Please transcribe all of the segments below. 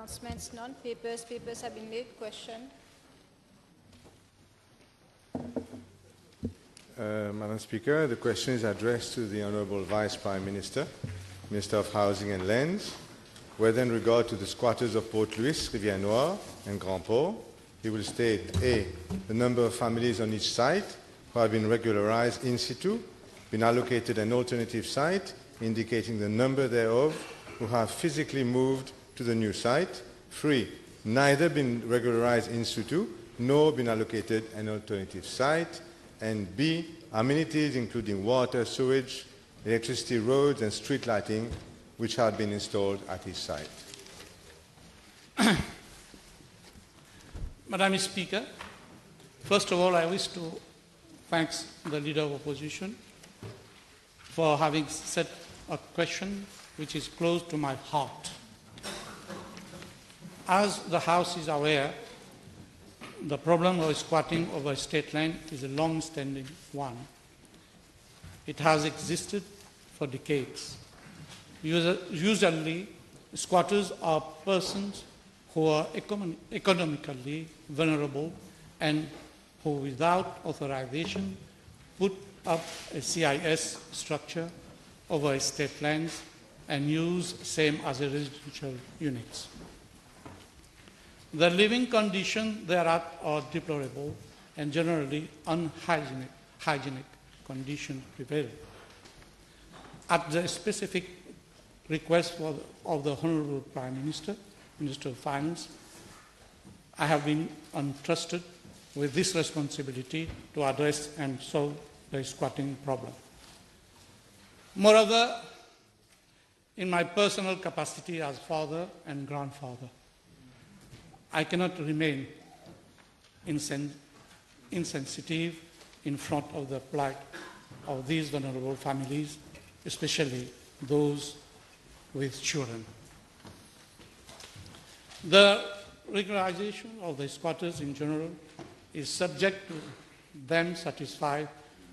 Announcements, none. Papers have been laid. Question. Madam Speaker, the question is addressed to the Honourable Vice Prime Minister, Minister of Housing and Lands, whether in regard to the squatters of Port-Louis, Rivière-Noire and Grand Port, he will state A, the number of families on each site who have been regularized in situ, been allocated an alternative site, indicating the number thereof who have physically moved to the new site. 3, neither been regularized in situ, nor been allocated an alternative site. And B, amenities including water, sewage, electricity, roads, and street lighting, which had been installed at each site. Madam Speaker, first of all, I wish to thank the Leader of Opposition for having set a question which is close to my heart. As the House is aware, the problem of squatting over state land is a long-standing one. It has existed for decades. Usually, squatters are persons who are economically vulnerable and who, without authorization, put up a CIS structure over state lands and use same as a residential units. The living conditions thereat are deplorable and generally unhygienic conditions prevail. At the specific request of the Honourable Prime Minister, Minister of Finance, I have been entrusted with this responsibility to address and solve the squatting problem. Moreover, in my personal capacity as father and grandfather, I cannot remain insensitive in front of the plight of these vulnerable families, especially those with children. The regularization of the squatters in general is subject to them satisfy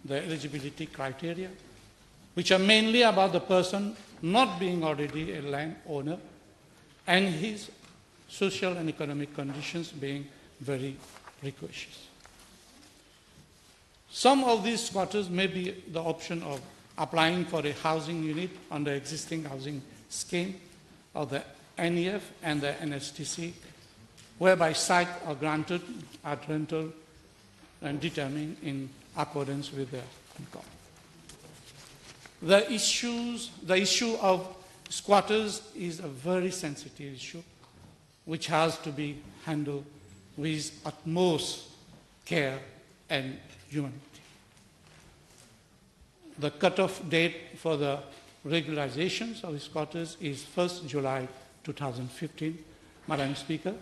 the eligibility criteria, which are mainly about the person not being already a landowner and his social and economic conditions being very precocious. Some of these squatters may be the option of applying for a housing unit under existing housing scheme of the NEF and the NSTC, whereby sites are granted at rental and determined in accordance with their income. The issue of squatters is a very sensitive issue, which has to be handled with utmost care and humanity. The cutoff date for the regularizations of the squatters is 1st July 2015. Madam Speaker,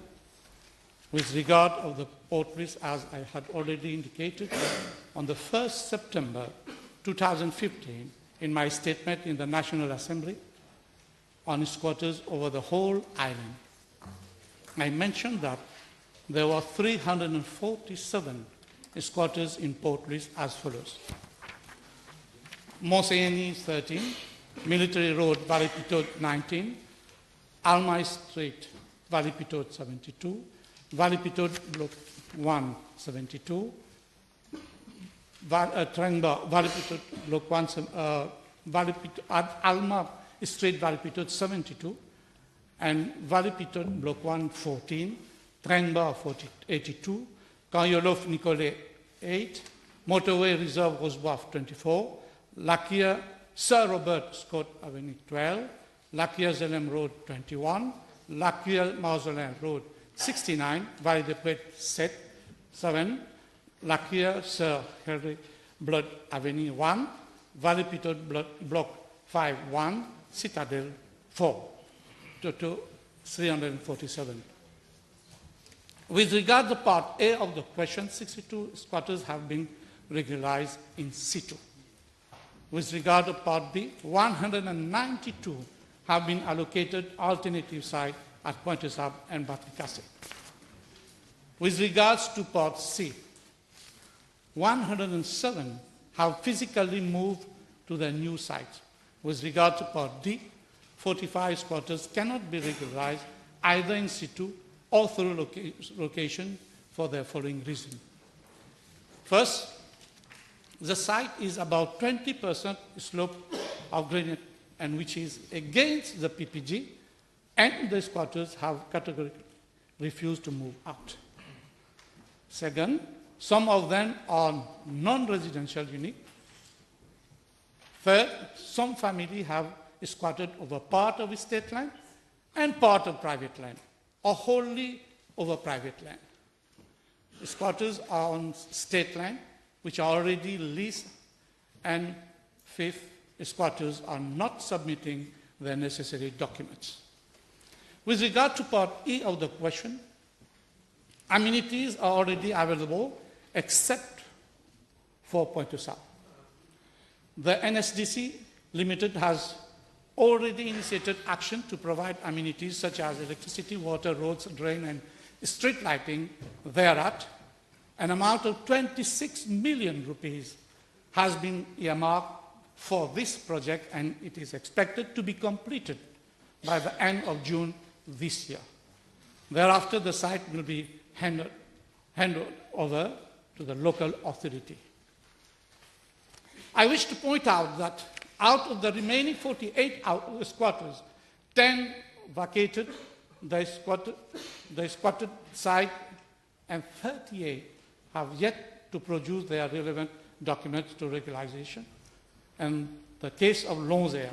with regard of the Port-Louis, as I had already indicated, on the 1st September 2015, in my statement in the National Assembly on squatters over the whole island, I mentioned that there were 347 squatters in Port-Louis as follows. Montséany 13, Military Road, Valley-Pitod 19, Alma Street, Valley-Pitod 72, Valley-Pitod Block 1 72, Valley-Pitod Block 1, Alma Street, Valley-Pitod 72, and Valley-Pitod Block 1 14, Trenba 82, Kanyolof Nicolet 8, Motorway Reserve Roseboif 24, Lakia Sir Robert Scott Avenue 12, Lakia Zelem Road 21, Lakia Mausoleum Road 69, Valley de Pret 7, Lakia Sir Henry Blood Avenue 1, Valley-Pitod Block 5 1, Citadel 4. To 347. With regard to part A of the question, 62 squatters have been regularized in situ. With regard to part B, 192 have been allocated alternative site at Pointe-aux-Sables and Batricasset. With regards to part C, 107 have physically moved to the new site. With regard to part D, 45 squatters cannot be regularized either in situ or through location for the following reason. First, the site is about 20% slope of granite, and which is against the PPG, and the squatters have categorically refused to move out. Second, some of them are non-residential units. Third, some families have squatted over part of state land and part of private land, or wholly over private land. The squatters are on state land, which are already leased, and fifth, the squatters are not submitting the necessary documents. With regard to part E of the question, amenities are already available except for Pointe-aux-Sables. The NSDC Limited has already initiated action to provide amenities such as electricity, water, roads, drain, and street lighting thereat. An amount of 26 million rupees has been earmarked for this project, and it is expected to be completed by the end of June this year. Thereafter, the site will be handed over to the local authority. I wish to point out that out of the remaining 48 squatters, 10 vacated the squatted site, and 38 have yet to produce their relevant documents to regularization. And the case of Longère,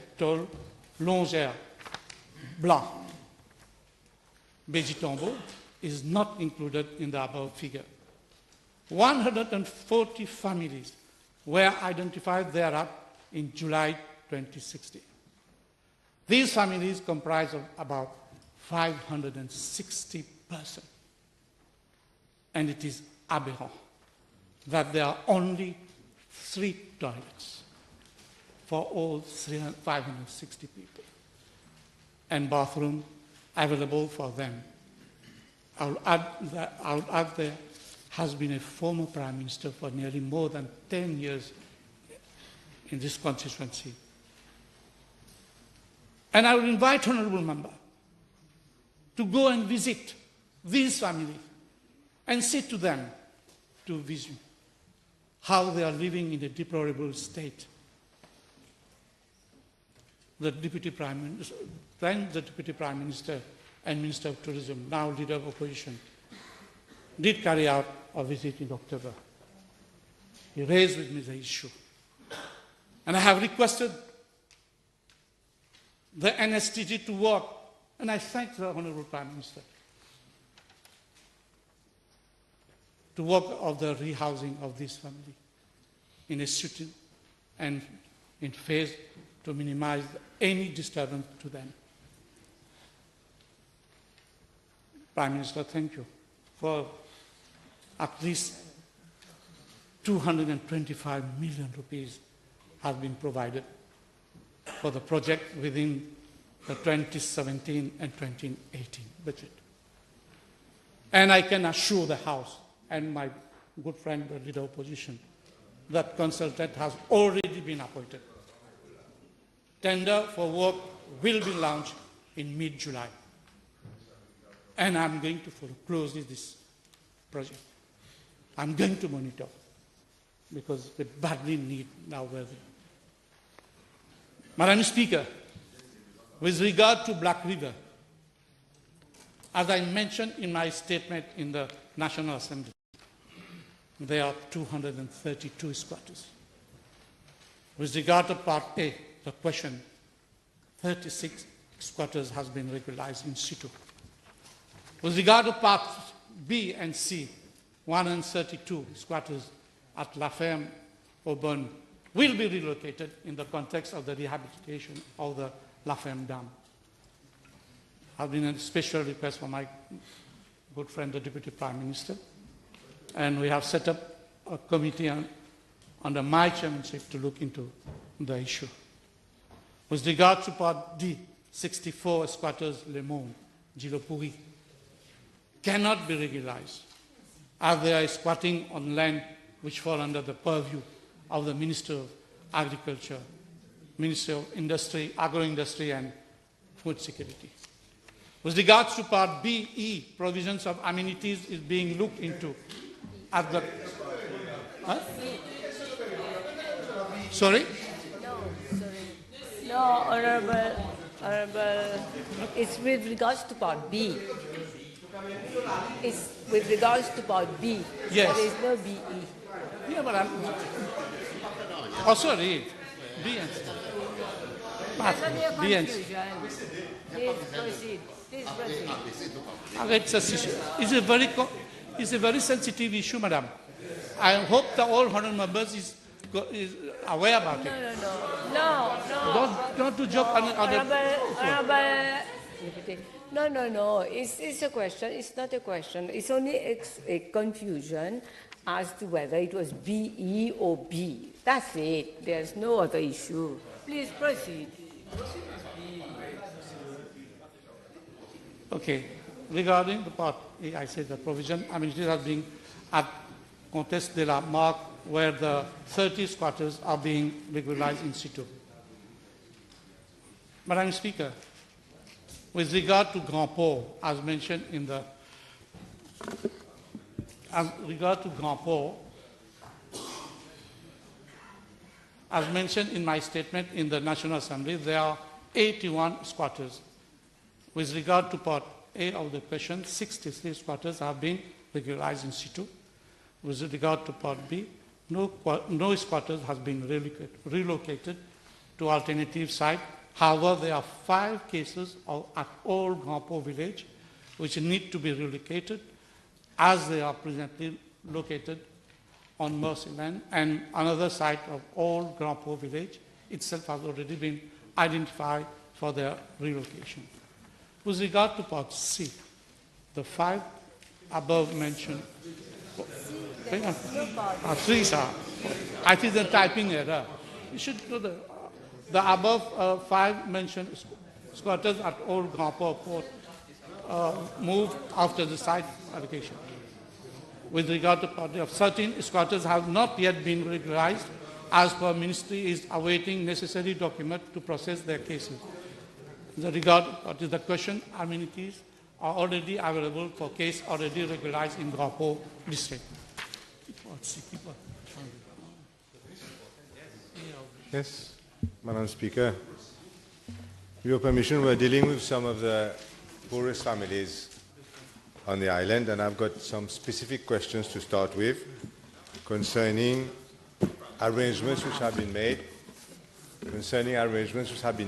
Blanc, Béji-Tombeau is not included in the above figure. 140 families were identified thereat in July 2016. These families comprise of about 560 persons. And it is aberrant that there are only 3 toilets for all 560 people, and bathroom available for them. I'll add there has been a former Prime Minister for nearly more than 10 years in this constituency. And I will invite honourable member to go and visit these families and say to them, to vision how they are living in a deplorable state. The Deputy Prime Minister, then the Deputy Prime Minister and Minister of Tourism, now leader of opposition, did carry out a visit in October. He raised with me the issue. And I have requested the NSTG to work, and I thank the Honourable Prime Minister, to work of the rehousing of this family in a city and in phase to minimize any disturbance to them. Prime Minister, thank you for at least 225 million rupees have been provided for the project within the 2017 and 2018 budget. And I can assure the House and my good friend, the leader of opposition, that consultant has already been appointed. Tender for work will be launched in mid-July. And I'm going to follow closely this project. I'm going to monitor because they badly need now weather. Madam Speaker, with regard to Black River, as I mentioned in my statement in the National Assembly, there are 232 squatters. With regard to Part A, the question, 36 squatters has been regularized in situ. With regard to Part B and C, 132 squatters at La Ferme, Aubonne, will be relocated in the context of the rehabilitation of the La Ferme Dam. I've been a special request from my good friend, the Deputy Prime Minister, and we have set up a committee under my chairmanship to look into the issue. With regard to Part D, 64 squatters Le Monde, Gilopuri, cannot be regularized as they are squatting on land which fall under the purview of the Minister of Agriculture, Minister of Industry, Agro-Industry and Food Security. With regards to Part B, provisions of amenities is being looked into at the... Huh? Sorry? No, Honorable, it's with regards to Part B. It's with regards to Part B. Yes. There is no BE. Yeah, but I'm... Oh, sorry. B and C. Part B and C. Please proceed. Please proceed. It's a very sensitive issue, madam. I hope that all honourable members is aware about it. No. Don't do joke on other... No. It's a question. It's not a question. It's only a confusion as to whether it was BE or B. That's it. There's no other issue. Please proceed. Okay. Regarding the Part A, I said the provision amenities are being at Comtesse de la Marque, where the 30 squatters are being regularized in situ. Madam Speaker, with regard to Grand Port, as mentioned in the... As regard to Grand Port, as mentioned in my statement in the National Assembly, there are 81 squatters. With regard to Part A of the question, 63 squatters have been regularized in situ. With regard to Part B, no squatters has been relocated to alternative site. However, there are 5 cases at Old Grand Port village which need to be relocated as they are presently located on Mercy Land, and another site of Old Grand Port village itself has already been identified for their relocation. With regard to Part C, the 5 above mentioned... Three, sir. I think the typing error. You should do the above 5 mentioned squatters at Old Grand Port moved after the site allocation. With regard to Part D, of 13 squatters have not yet been regularized, as per Ministry is awaiting necessary document to process their cases. With regard to the question, amenities are already available for case already regularized in Grand Port district. Yes, Madam Speaker. With your permission, we're dealing with some of the poorest families on the island, and I've got some specific questions to start with concerning arrangements which have been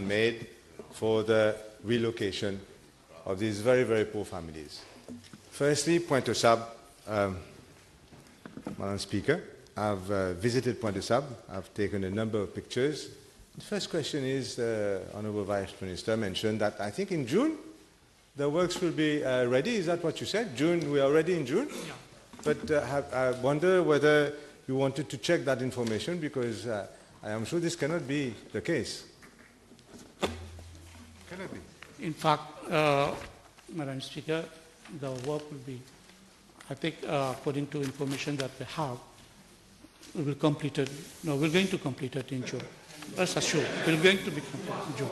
made, for the relocation of these very, very poor families. Firstly, Pointe-aux-Sables, Madam Speaker. I've visited Pointe-aux-Sables. I've taken a number of pictures. The first question is, the Honourable Vice Minister mentioned that I think in June the works will be ready. Is that what you said? June, we are ready in June? Yeah. But I wonder whether you wanted to check that information, because I am sure this cannot be the case. Cannot be. In fact, Madam Speaker, the work will be, I think, according to information that we have, we will complete it. No, we're going to complete it in June. Rest assured, we're going to be completed in June.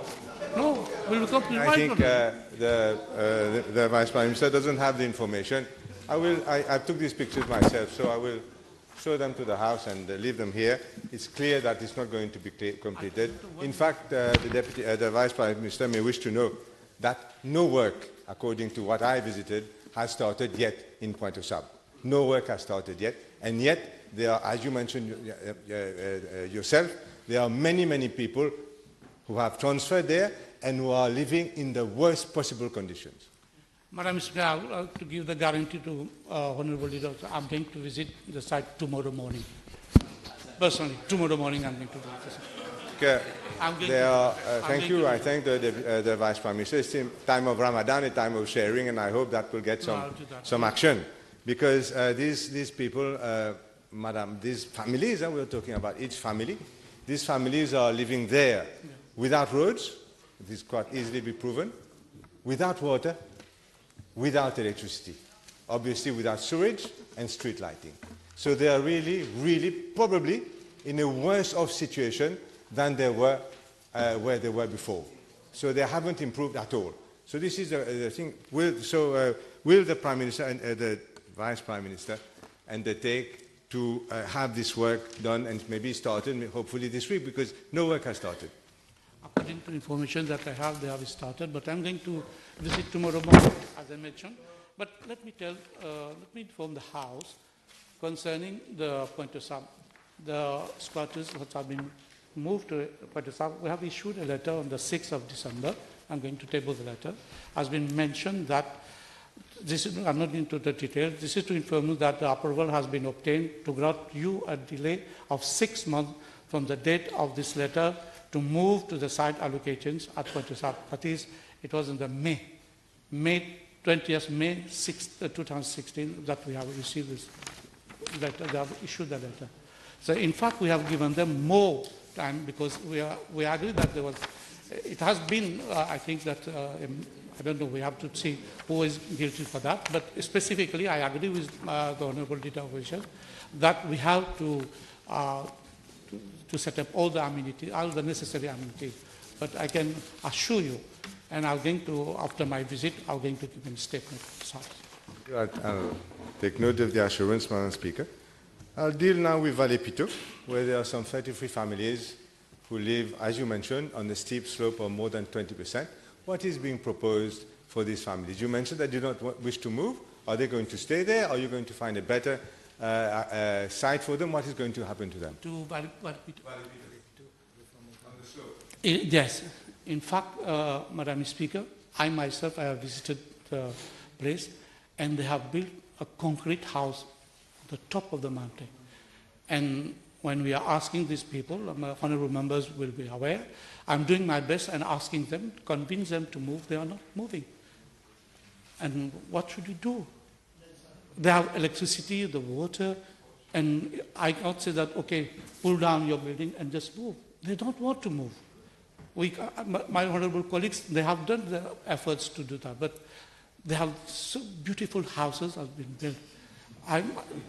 No, we will complete. I think the Vice Prime Minister doesn't have the information. I took these pictures myself, so I will show them to the House and leave them here. It's clear that it's not going to be completed. In fact, the Vice Prime Minister may wish to know that no work, according to what I visited, has started yet in Pointe-aux-Sables. No work has started yet, and yet there are, as you mentioned yourself, there are many, many people who have transferred there and who are living in the worst possible conditions. Madam Speaker, I would like to give the guarantee to Honourable Leader. I'm going to visit the site tomorrow morning. Personally, tomorrow morning I'm going to visit the site. Thank you. I thank the Vice Prime Minister. It's a time of Ramadan, a time of sharing, and I hope that will get some action. Because these people, Madam, these families, and we're talking about each family, these families are living there without roads, this could easily be proven, without water, without electricity, obviously without sewage and street lighting. So they are really, really probably in a worse off situation than they were where they were before. So they haven't improved at all. So this is the thing. Will the Prime Minister and the Vice Prime Minister undertake to have this work done and maybe started, hopefully this week, because no work has started? According to information that I have, they have started, but I'm going to visit tomorrow morning, as I mentioned. But let me inform the House concerning the Pointe-aux-Sables. The squatters that have been moved to Pointe-aux-Sables, we have issued a letter on the 6th of December. I'm going to table the letter. Has been mentioned that, I'm not into the details, this is to inform you that the approval has been obtained to grant you a delay of 6 months from the date of this letter to move to the site allocations at Pointe-aux-Sables. That is, it was in the May 6th, 2016 that we have received this letter, they have issued the letter. So in fact, we have given them more time because we agree that there was, it has been, I think that, I don't know, we have to see who is guilty for that, but specifically I agree with the Honorable Leader of Opposition that we have to set up all the amenities, all the necessary amenities. But I can assure you, and I'm going to, after my visit, I'm going to give a statement. Sorry. I'll take note of the assurance, Madam Speaker. I'll deal now with Vallée-Pitot, where there are some 33 families who live, as you mentioned, on the steep slope of more than 20%. What is being proposed for these families? You mentioned that you do not wish to move. Are they going to stay there? Are you going to find a better site for them? What is going to happen to them? To Vallée-Pitot. On the slope. Yes. In fact, Madam Speaker, I myself I have visited the place, and they have built a concrete house on the top of the mountain. And when we are asking these people, my honourable members will be aware, I'm doing my best and asking them, convince them to move. They are not moving. And what should we do? They have electricity, the water, and I cannot say that, okay, pull down your building and just move. They don't want to move. My honourable colleagues, they have done the efforts to do that, but they have so beautiful houses have been built.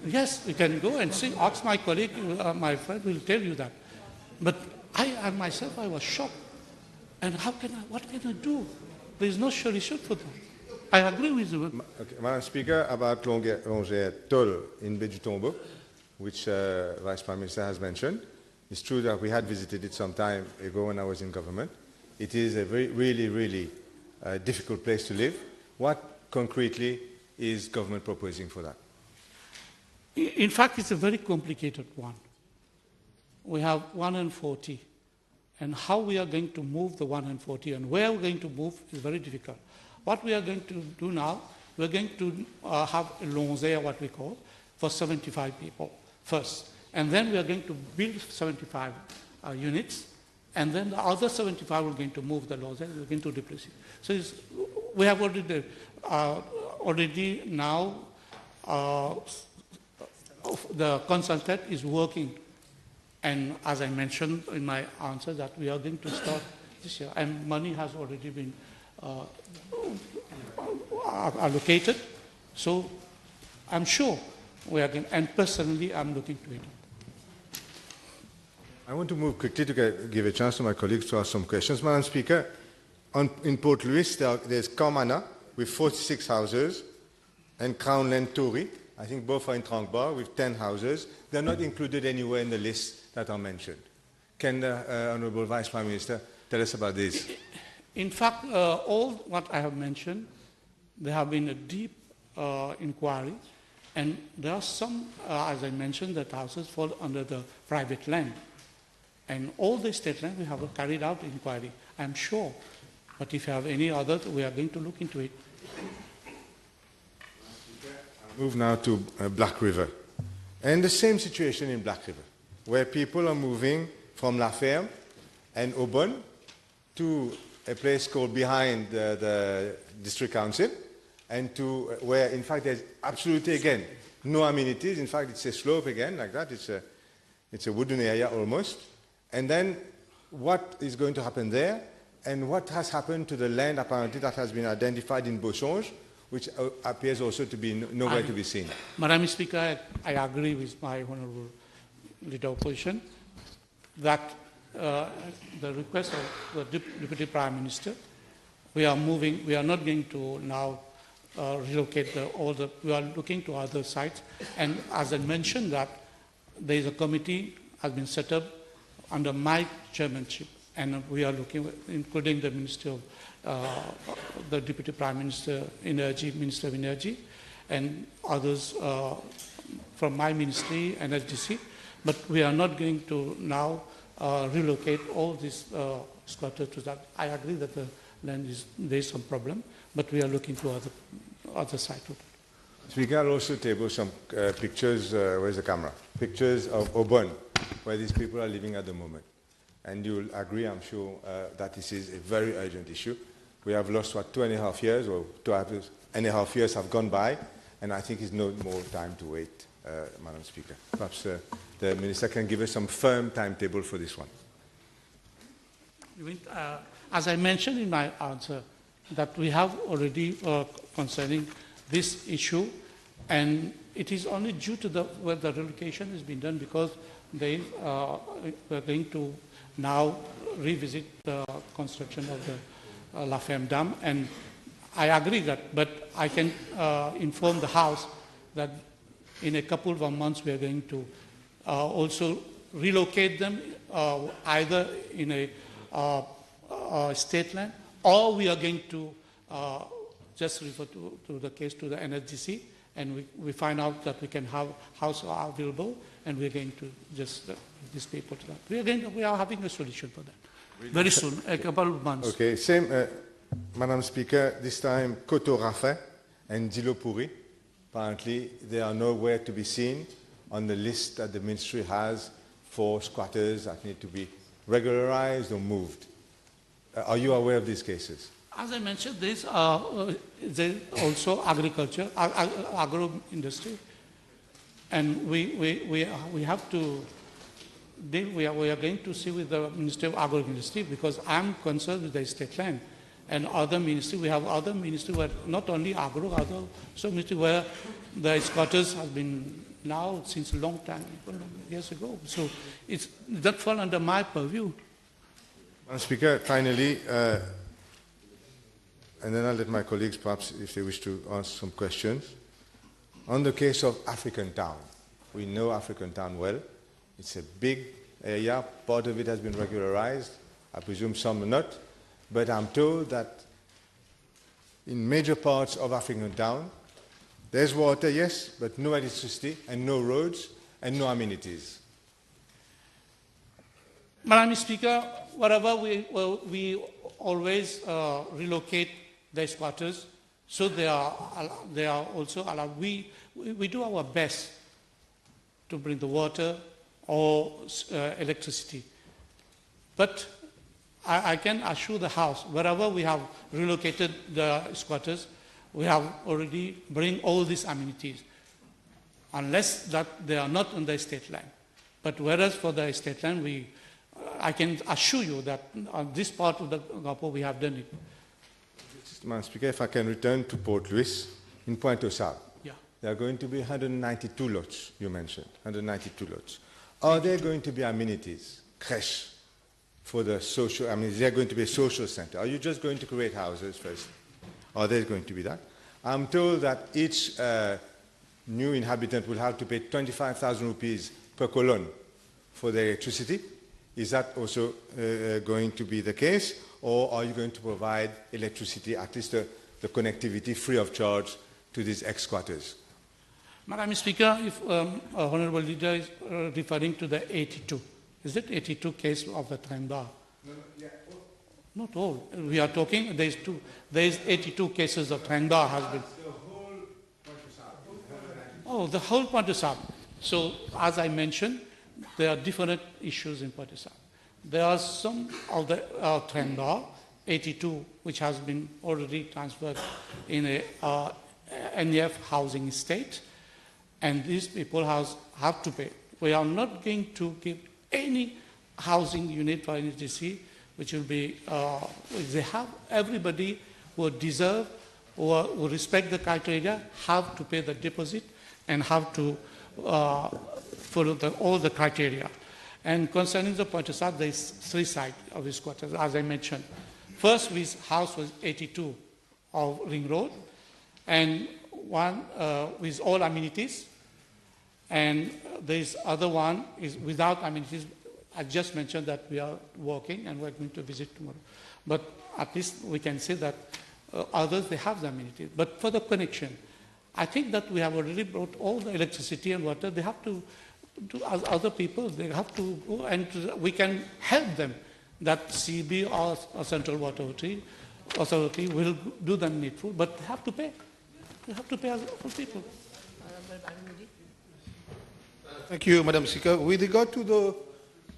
Yes, we can go and see. Ask my colleague, my friend will tell you that. But I myself, I was shocked. And what can I do? There is no solution for that. I agree with you. Okay. Madam Speaker, about Longé Toll in Baie du Tombeau, which Vice Prime Minister has mentioned. It's true that we had visited it some time ago when I was in government. It is a really difficult place to live. What concretely is government proposing for that? In fact, it's a very complicated one. We have 140, and how we are going to move the 140 and where we're going to move is very difficult. What we are going to do now, we're going to have a longé, what we call, for 75 people first. And then we are going to build 75 units, and then the other 75 we're going to move the longé, we're going to replace it. So we have already now the consultant is working, and as I mentioned in my answer that we are going to start this year, and money has already been allocated, so I'm sure we are going, and personally I'm looking to it. I want to move quickly to give a chance to my colleagues to ask some questions. Madam Speaker, in Port Louis there's Kamana with 46 houses and Crown Land Tory. I think both are in Trankbar with 10 houses. They're not included anywhere in the list that are mentioned. Can the Honourable Vice Prime Minister tell us about this? In fact, all what I have mentioned, there have been a deep inquiry, and there are some, as I mentioned, that houses fall under the private land. And all the state land, we have carried out inquiry, I'm sure. But if you have any other, we are going to look into it. Move now to Black River. And the same situation in Black River, where people are moving from La Ferme and Aubonne to a place called behind the district council, and to where, in fact, there's absolutely, again, no amenities. In fact, it's a slope again, like that. It's a wooden area almost. And then what is going to happen there, and what has happened to the land, apparently, that has been identified in Beauchange, which appears also to be nowhere to be seen. Madam Speaker, I agree with my Honourable Leader of Opposition that the request of the Deputy Prime Minister, we are moving. We are not going to now relocate we are looking to other sites. And as I mentioned that, there is a committee has been set up under my chairmanship, and we are looking, including the Minister of, the Deputy Prime Minister, Energy, Minister of Energy, and others from my ministry, NSDC. But we are not going to now relocate all these squatters to that. I agree that the land there is some problem, but we are looking to other sites. Speaker, I'll also table some pictures, where's the camera? Pictures of Aubonne, where these people are living at the moment. And you'll agree, I'm sure, that this is a very urgent issue. We have lost, 2.5 years, or 2.5 years have gone by, and I think it's no more time to wait, Madam Speaker. Perhaps the Minister can give us some firm timetable for this one. As I mentioned in my answer, that we have already concerning this issue, and it is only due to the relocation has been done because we're going to now revisit the construction of the La Femme Dam, and I agree that, but I can inform the House that in a couple of months we are going to also relocate them either in a state land, or we are going to just refer to the case to the NSDC, and we find out that we can have house available, and we're going to just these people to that. We are having a solution for that very soon, a couple of months. Okay, same, Madam Speaker, this time Koto-Rafin and Dilo-Puri, apparently they are nowhere to be seen on the list that the ministry has for squatters that need to be regularized or moved. Are you aware of these cases? As I mentioned, there's also agriculture, agro industry, and we have to deal. We are going to see with the Ministry of Agro Industry, because I'm concerned with the estate land, and other ministry. We have other ministry where not only agro, other so ministry where the squatters have been now since a long time, years ago. So it's that fall under my purview. Madam Speaker, finally. And then I'll let my colleagues, perhaps, if they wish to ask some questions. On the case of African Town, we know African Town well. It's a big area. Part of it has been regularized. I presume some are not. But I'm told that in major parts of African Town, there's water, yes, but no electricity and no roads and no amenities. Madam Speaker, whatever we always relocate the squatters, so they are also allowed. We do our best to bring the water or electricity. But I can assure the House, wherever we have relocated the squatters, we have already bring all these amenities, unless that they are not on the estate land. But whereas for the estate land, I can assure you that on this part of the Gapo we have done it. Madam Speaker, if I can return to Port Louis, in Pointe-aux-Sables. Yeah. There are going to be 192 lots, you mentioned, 192 lots. Are there going to be amenities, crèche, for the social, is there going to be a social center? Are you just going to create houses first? Are there going to be that? I'm told that each new inhabitant will have to pay 25,000 rupees per colonne for their electricity. Is that also going to be the case, or are you going to provide electricity, at least the connectivity, free of charge to these ex-squatters? Madam Speaker, if Honourable Leader is referring to the 82, is it 82 case of the Trenda? No, yeah. Not all. We are talking, there is 82 cases of Trenda has been. The whole Pointe-aux-Sables. Oh, the whole Pointe-aux-Sables. So, as I mentioned, there are different issues in Pointe-aux-Sables. There are some of the Trenda, 82, which has been already transferred in a NEF housing estate, and these people have to pay. We are not going to give any housing unit for NSDC, which will be, they have everybody who deserve or who respect the criteria have to pay the deposit and have to follow all the criteria. And concerning the Pointe-aux-Sables, there is 3 sides of this quarters, as I mentioned. first house was 82 of Ring Road, and one with all amenities, and this other one is without amenities. I just mentioned that we are working and we're going to visit tomorrow. But at least we can say that others, they have the amenities. But for the connection, I think that we have already brought all the electricity and water. They have to do as other people. They have to go and we can help them. That CB or Central Water Authority will do the needful, but they have to pay. They have to pay as all people. Thank you, Madam Speaker. With regard to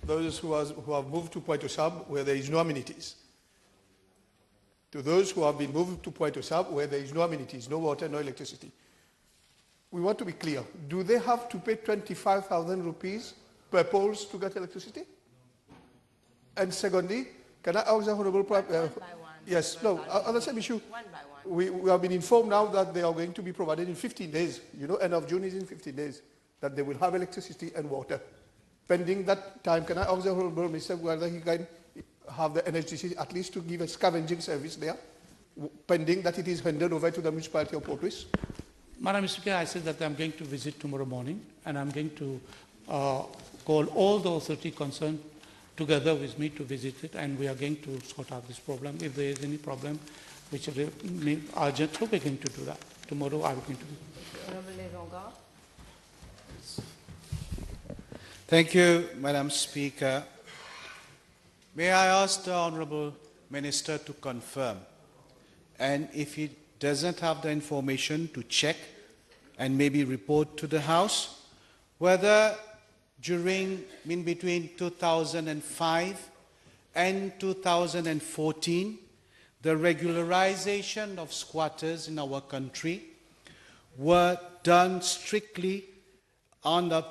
those who have moved to Pointe-aux-Sables where there is no amenities, to those who have been moved to Pointe-aux-Sables where there is no amenities, no water, no electricity, we want to be clear. Do they have to pay 25,000 rupees per poles to get electricity? And secondly, can I ask the Honourable Prime... yes, no, on the same issue. One by one. We have been informed now that they are going to be provided in 15 days. You know, end of June is in 15 days, that they will have electricity and water. Pending that time, can I ask the Honourable Minister whether he can have the NHDC at least to give a scavenging service there, pending that it is handed over to the municipality of Port-Louis? Madam Speaker, I said that I'm going to visit tomorrow morning, and I'm going to call all the authority concerned together with me to visit it, and we are going to sort out this problem. If there is any problem which is urgent, we're going to do that. Tomorrow I'm going to. Honourable Rendra. Thank you, Madam Speaker. May I ask the Honourable Minister to confirm, and if he doesn't have the information, to check and maybe report to the House, whether between 2005 and 2014, the regularization of squatters in our country were done strictly on a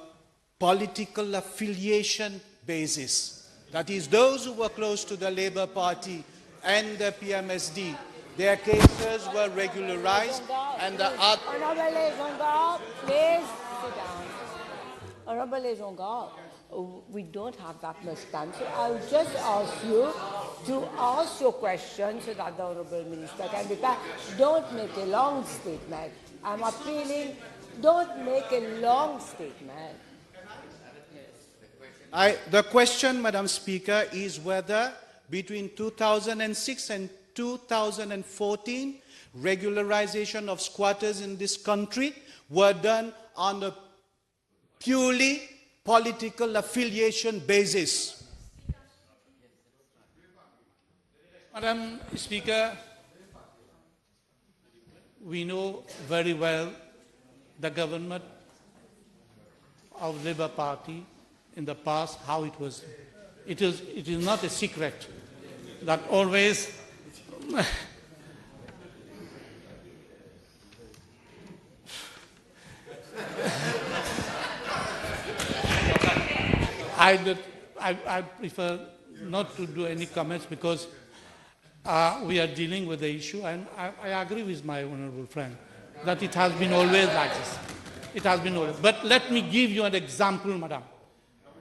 political affiliation basis. That is, those who were close to the Labour Party and the PMSD, their cases were regularized and the other... Honourable Zonga, please sit down. Honourable Zonga, we don't have that much time, so I'll just ask you to ask your question so that the Honourable Minister can reply. Don't make a long statement. I'm appealing, don't make a long statement. The question, Madam Speaker, is whether between 2006 and 2014, regularization of squatters in this country were done on a purely political affiliation basis. Madam Speaker, we know very well the government of Labour Party in the past, how it was. It is not a secret that always I prefer not to do any comments because we are dealing with the issue, and I agree with my honourable friend that it has been always like this. It has been always. But let me give you an example, madam,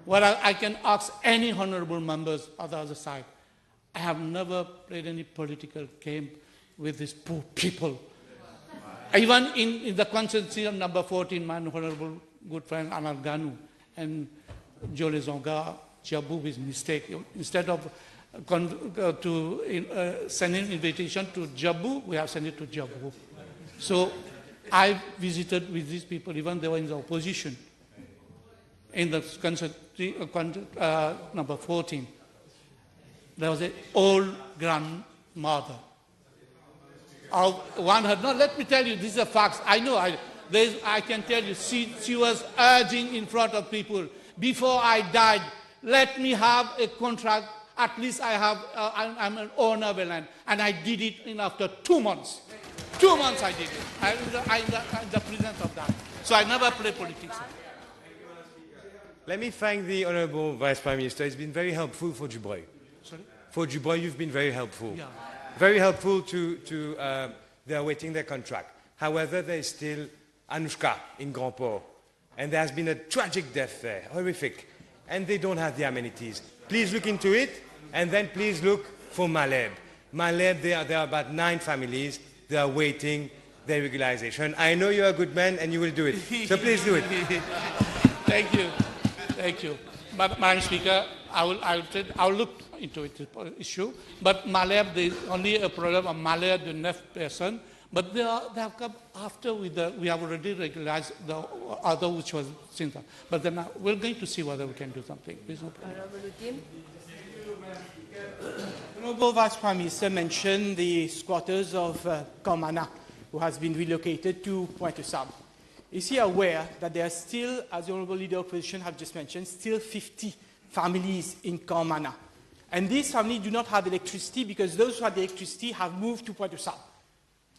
where I can ask any honourable members on the other side. I have never played any political game with these poor people. Even in the constituency of number 14, my honourable good friend Anal Ganu and Jole Zonga, Jabu with mistake. Instead of sending invitation to Jabu, we have sent it to Jabu. So I visited with these people, even they were in the opposition, in the constituency number 14. There was an old grandmother. One had, no, let me tell you, these are facts. I know, I can tell you, she was urging in front of people, before I died, let me have a contract, at least I'm an owner of a land. And I did it in after 2 months. 2 months I did it. I'm the president of that. So I never play politics. Let me thank the Honourable Vice Prime Minister. It's been very helpful for Dubreuil. Sorry? For Dubreuil, you've been very helpful. Yeah. Very helpful to they're awaiting their contract. However, there is still Anushka in Grand Port. And there has been a tragic death there, horrific. And they don't have the amenities. Please look into it, and then please look for Maleb. Maleb, there are about 9 families. They are waiting their regularization. I know you're a good man and you will do it. So please do it. Thank you. Thank you. But, Madam Speaker, I'll look into it, issue. But Maleb, there is only a problem of Maleb, the 9 person. But they have come after we have already regularized the other which was since. But then we're going to see whether we can do something. Please, no problem. Honorable Vice Prime Minister mentioned the squatters of Comana who has been relocated to Pointe-aux-Sables. Is he aware that there are still, as the Honorable Leader of Opposition have just mentioned, still 50 families in Comana? And these families do not have electricity because those who have electricity have moved to Pointe-aux-Sables.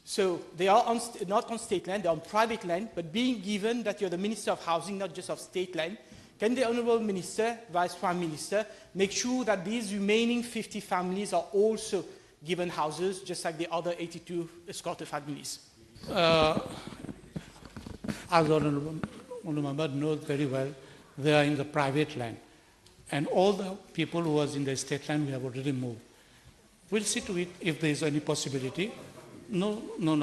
So they are not on state land, they're on private land, but being given that you're the Minister of Housing, not just of state land, can the Honourable Minister, Vice Prime Minister, make sure that these remaining 50 families are also given houses, just like the other 82 squatter families? As the Honourable Member knows very well, they are in the private land. And all the people who was in the state land, we have already moved. We'll see to it if there is any possibility. No, not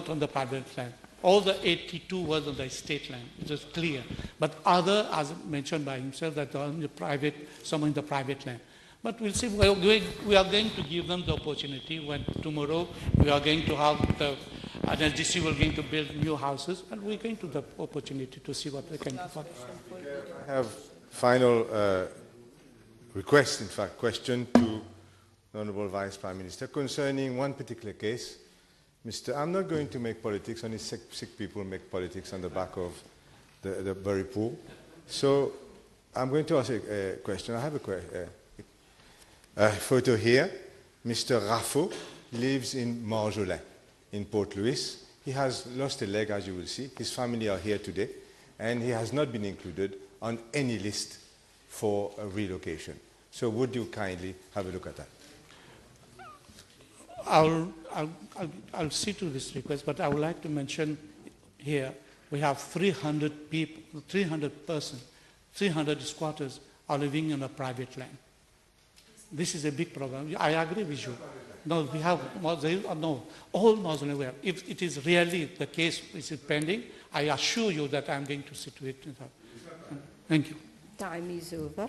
on the private land. All the 82 was on the state land. It was clear. But other, as mentioned by himself, that are in the private, some in the private land. But we'll see. We are going to give them the opportunity when tomorrow we are going to have the NSDC will going to build new houses, and we're going to the opportunity to see what they can do. I have final request, in fact, question to the Honourable Vice Prime Minister concerning one particular case. I'm not going to make politics, only sick people make politics on the back of the very poor. So I'm going to ask a question. I have a photo here. Mr. Raffo lives in Marjolin, in Port-Louis. He has lost a leg, as you will see. His family are here today, and he has not been included on any list for a relocation. So would you kindly have a look at that? I'll see to this request, but I would like to mention here we have 300 people, 300 persons, 300 squatters are living in a private land. This is a big problem. I agree with you. No, we have all mausoleum we have. If it is really the case, is it pending? I assure you that I'm going to see to it. Thank you. Time is over.